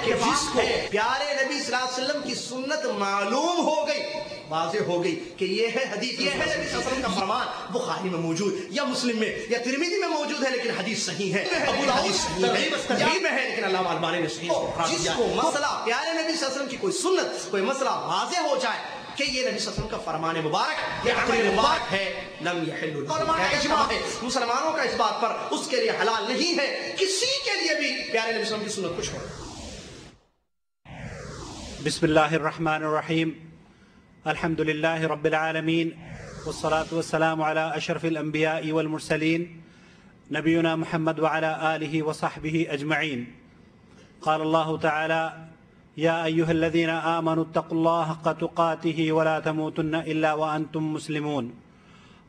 کے بعد ہے پیارے نبی صلی اللہ علیہ وسلم کی سنت معلوم ہو گئی، واضح ہو گئی کہ یہ ہے حدیث، یہ ہے نبی صلی اللہ علیہ وسلم کا فرمان، بخاری میں موجود یا مسلم میں یا ترمذی میں موجود ہے، لیکن حدیث صحیح ہے، ابو داؤد ترغیب میں ہے، لیکن علامہ البانی نے صحیح جس کو مسئلہ پیارے نبی صلی اللہ علیہ وسلم کی کوئی سنت، کوئی مسئلہ واضح ہو جائے کہ یہ نبی صلی اللہ علیہ وسلم کا فرمان مبارک، یہ عمل مبارک ہے، لم یحل له، اجماع ہے مسلمانوں کا اس بات پر، اس کے لیے حلال نہیں ہے کسی کے لیے بھی پیارے نبی صلی اللہ علیہ وسلم کی سنت کو چھوڑنا۔ بسم اللہ الرحمن الرحیم، الحمد للہ رب العالمین، والصلاة والسلام علی اشرف الانبیاء والمرسلین، نبینا محمد وعلی آلہ وصحبہ اجمعین۔ قال اللہ تعالی یا ایہا الذین آمنوا اتقوا اللہ حق تقاته ولا تموتن الا وانتم مسلمون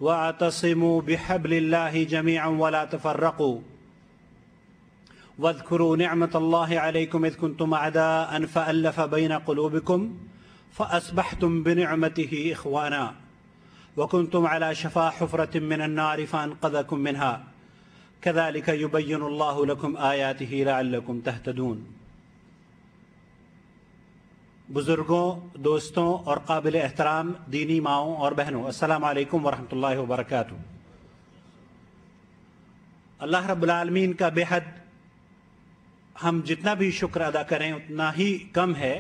واعتصموا بحبل اللہ جميعا ولا تفرقوا واذكروا نعمة الله عليكم إذ كنتم أعداء فألف بين قلوبكم فأصبحتم بنعمته إخوانا وكنتم على شفا حفرة من النار فأنقذكم منها كذلك يبين الله لكم آياته لعلكم تهتدون۔ بزرگوں، دوستوں اور قابل احترام دینی ماؤں اور بہنوں، السلام علیکم ورحمۃ اللہ وبرکاتہ۔ اللہ رب العالمین کا بے حد ہم جتنا بھی شکر ادا کریں اتنا ہی کم ہے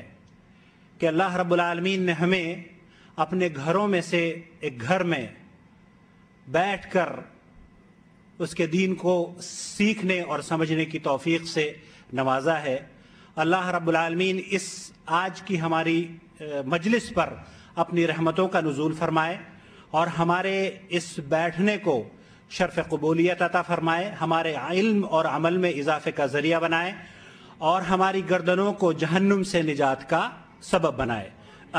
کہ اللہ رب العالمین نے ہمیں اپنے گھروں میں سے ایک گھر میں بیٹھ کر اس کے دین کو سیکھنے اور سمجھنے کی توفیق سے نوازا ہے۔ اللہ رب العالمین اس آج کی ہماری مجلس پر اپنی رحمتوں کا نزول فرمائے اور ہمارے اس بیٹھنے کو شرف قبولیت عطا فرمائے، ہمارے علم اور عمل میں اضافے کا ذریعہ بنائے اور ہماری گردنوں کو جہنم سے نجات کا سبب بنائے،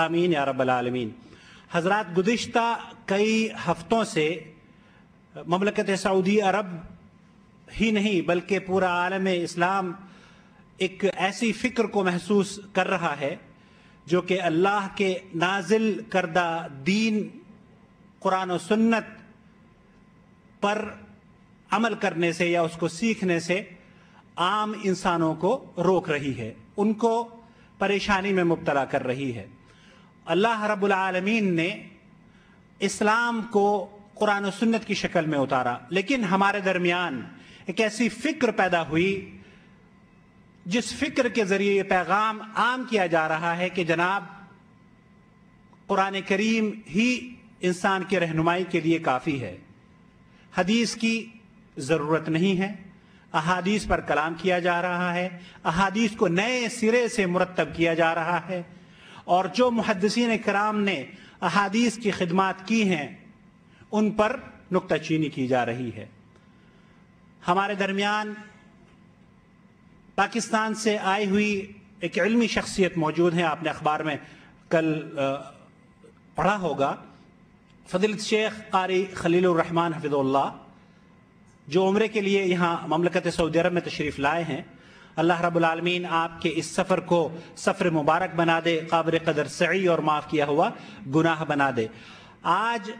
آمین یا رب العالمین۔ حضرات، گزشتہ کئی ہفتوں سے مملکت سعودی عرب ہی نہیں بلکہ پورا عالم اسلام ایک ایسی فکر کو محسوس کر رہا ہے جو کہ اللہ کے نازل کردہ دین قرآن و سنت پر عمل کرنے سے یا اس کو سیکھنے سے عام انسانوں کو روک رہی ہے، ان کو پریشانی میں مبتلا کر رہی ہے۔ اللہ رب العالمین نے اسلام کو قرآن و سنت کی شکل میں اتارا، لیکن ہمارے درمیان ایک ایسی فکر پیدا ہوئی جس فکر کے ذریعے یہ پیغام عام کیا جا رہا ہے کہ جناب قرآن کریم ہی انسان کی رہنمائی کے لیے کافی ہے، حدیث کی ضرورت نہیں ہے، احادیث پر کلام کیا جا رہا ہے، احادیث کو نئے سرے سے مرتب کیا جا رہا ہے، اور جو محدثین کرام نے احادیث کی خدمات کی ہیں ان پر نکتہ چینی کی جا رہی ہے۔ ہمارے درمیان پاکستان سے آئی ہوئی ایک علمی شخصیت موجود ہے، آپ نے اخبار میں کل پڑھا ہوگا، فضیلت شیخ قاری خلیل الرحمن حفظہ اللہ، جو عمرے کے لیے یہاں مملکت سعودی عرب میں تشریف لائے ہیں۔ اللہ رب العالمین آپ کے اس سفر کو سفر مبارک بنا دے، قابل قدر سعی اور معاف کیا ہوا گناہ بنا دے۔ آج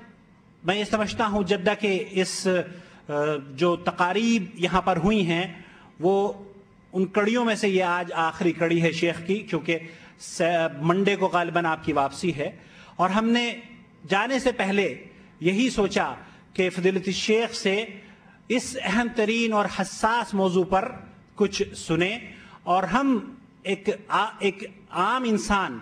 میں یہ سمجھتا ہوں جدہ کے اس جو تقاریب یہاں پر ہوئی ہیں وہ ان کڑیوں میں سے یہ آج آخری کڑی ہے شیخ کی، کیونکہ منڈے کو غالباً آپ کی واپسی ہے، اور ہم نے جانے سے پہلے یہی سوچا کہ فضیلت الشیخ سے اس اہم ترین اور حساس موضوع پر کچھ سنیں اور ہم ایک عام انسان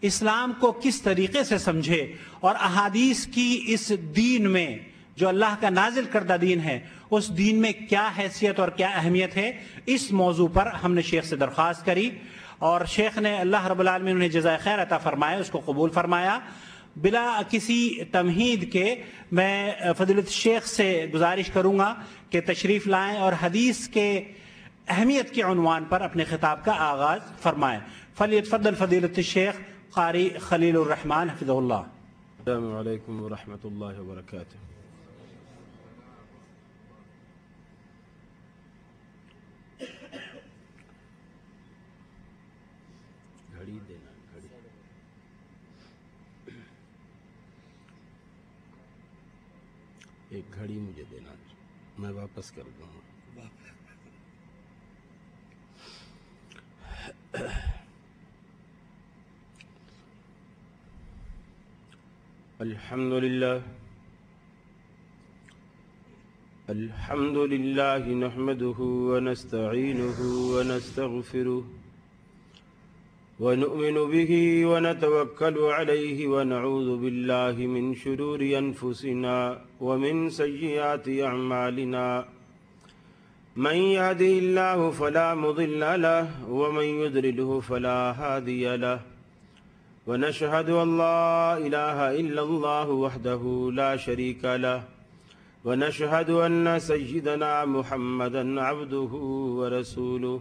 اسلام کو کس طریقے سے سمجھے اور احادیث کی اس دین میں جو اللہ کا نازل کردہ دین ہے اس دین میں کیا حیثیت اور کیا اہمیت ہے، اس موضوع پر ہم نے شیخ سے درخواست کری اور شیخ نے اللہ رب العالمین انہیں جزائے خیر عطا فرمایا، اس کو قبول فرمایا۔ بلا کسی تمہید کے میں فضیلت شیخ سے گزارش کروں گا کہ تشریف لائیں اور حدیث کے اہمیت کے عنوان پر اپنے خطاب کا آغاز فرمائیں۔ فلیتفضل فضیلت الشیخ قاری خلیل الرحمن حفظہ اللہ۔ السلام علیکم ورحمۃ اللہ وبرکاتہ۔ گھڑی دینا، گھڑی ایک گھڑی مجھے دینا، میں واپس کر دوں گا۔ الحمد لله نحمده ونستعينه ونستغفره ونؤمن به ونتوكل عليه ونعوذ بالله من شرور أنفسنا ومن سيئات أعمالنا من يهده الله فلا مضل له ومن يضلله فلا هادي له ونشهد أن لا إله إلا الله وحده لا شريك له ونشهد أن سيدنا محمدا عبده ورسوله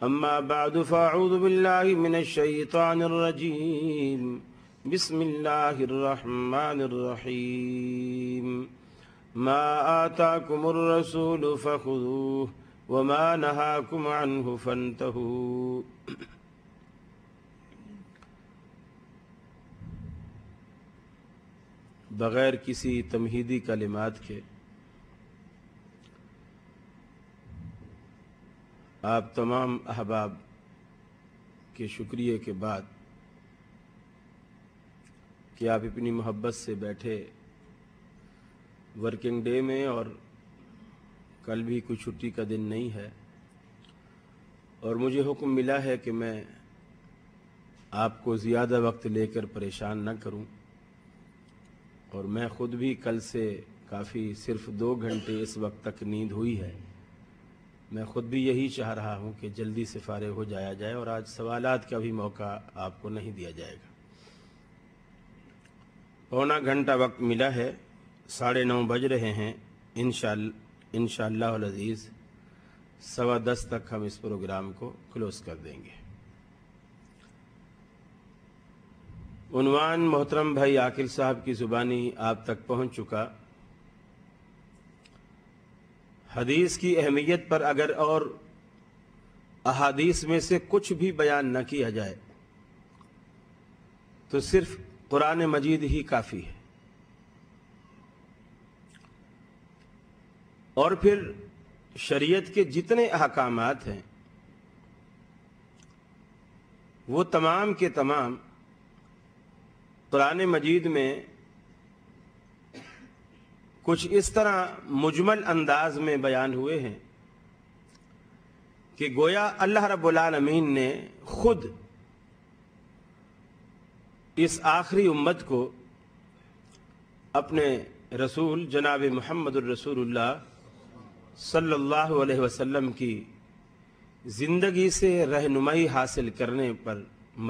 أما بعد فأعوذ بالله من الشيطان الرجيم بسم الله الرحمن الرحيم ما آتاكم الرسول فخذوه وما نهاكم عنه فانتهوا بغیر کسی تمہیدی کلمات کے آپ تمام احباب کے شکریہ کے بعد کہ آپ اپنی محبت سے بیٹھے ورکنگ ڈے میں، اور کل بھی کوئی چھٹی کا دن نہیں ہے، اور مجھے حکم ملا ہے کہ میں آپ کو زیادہ وقت لے کر پریشان نہ کروں، اور میں خود بھی کل سے کافی صرف 2 گھنٹے اس وقت تک نیند ہوئی ہے۔ میں خود بھی یہی چاہ رہا ہوں کہ جلدی سے فارغ ہو جایا جائے، اور آج سوالات کا بھی موقع آپ کو نہیں دیا جائے گا۔ پونا گھنٹہ وقت ملا ہے، 9:30 بج رہے ہیں۔ انشاءاللہ العزیز 10:15 تک ہم اس پروگرام کو کلوز کر دیں گے۔ عنوان محترم بھائی عاقل صاحب کی زبانی آپ تک پہنچ چکا۔ حدیث کی اہمیت پر اگر اور احادیث میں سے کچھ بھی بیان نہ کیا جائے تو صرف قرآن مجید ہی کافی ہے، اور پھر شریعت کے جتنے احکامات ہیں وہ تمام کے تمام قرآن مجید میں کچھ اس طرح مجمل انداز میں بیان ہوئے ہیں کہ گویا اللہ رب العالمین نے خود اس آخری امت کو اپنے رسول جناب محمد الرسول اللہ صلی اللہ علیہ وسلم کی زندگی سے رہنمائی حاصل کرنے پر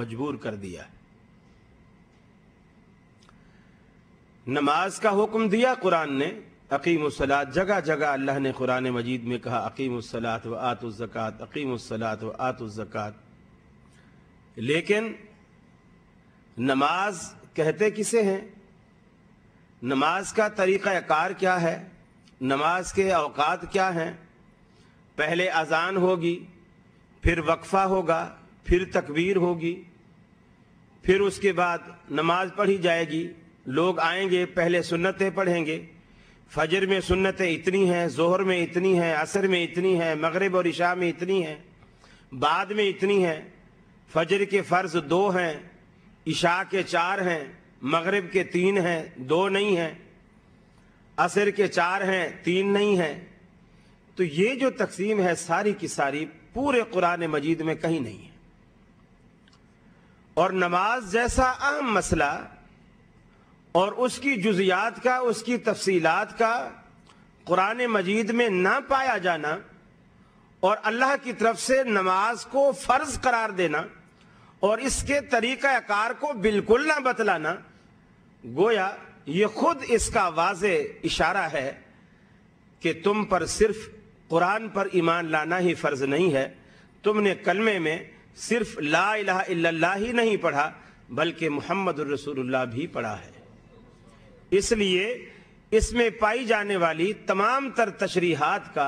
مجبور کر دیا۔ نماز کا حکم دیا قرآن نے، اقیم الصلاۃ، جگہ جگہ اللہ نے قرآن مجید میں کہا اقیم الصلاۃ و آتوا الزکوٰۃ، اقیم الصلاۃ و آتوا الزکوٰۃ، لیکن نماز کہتے کسے ہیں؟ نماز کا طریقہ کار کیا ہے؟ نماز کے اوقات کیا ہیں؟ پہلے اذان ہوگی، پھر وقفہ ہوگا، پھر تکبیر ہوگی، پھر اس کے بعد نماز پڑھی جائے گی، لوگ آئیں گے، پہلے سنتیں پڑھیں گے، فجر میں سنتیں اتنی ہیں، ظہر میں اتنی ہیں، عصر میں اتنی ہیں، مغرب اور عشاء میں اتنی ہیں، بعد میں اتنی ہیں، فجر کے فرض 2 ہیں، عشاء کے 4 ہیں، مغرب کے 3 ہیں، 2 نہیں ہیں، عصر کے 4 ہیں، 3 نہیں ہیں۔ تو یہ جو تقسیم ہے ساری کی ساری پورے قرآن مجید میں کہیں نہیں ہے، اور نماز جیسا اہم مسئلہ اور اس کی جزیات کا، اس کی تفصیلات کا قرآن مجید میں نہ پایا جانا، اور اللہ کی طرف سے نماز کو فرض قرار دینا اور اس کے طریقہ کار کو بالکل نہ بتلانا، گویا یہ خود اس کا واضح اشارہ ہے کہ تم پر صرف قرآن پر ایمان لانا ہی فرض نہیں ہے، تم نے کلمے میں صرف لا الہ الا اللہ ہی نہیں پڑھا بلکہ محمد الرسول اللہ بھی پڑھا ہے۔ اس لیے اس میں پائی جانے والی تمام تر تشریحات کا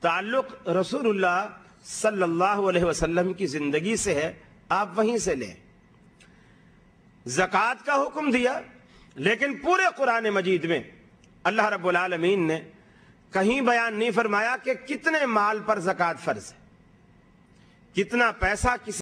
تعلق رسول اللہ صلی اللہ علیہ وسلم کی زندگی سے ہے، آپ وہیں سے لیں۔ زکوٰۃ کا حکم دیا، لیکن پورے قرآن مجید میں اللہ رب العالمین نے کہیں بیان نہیں فرمایا کہ کتنے مال پر زکوٰۃ فرض ہے، کتنا پیسہ کسی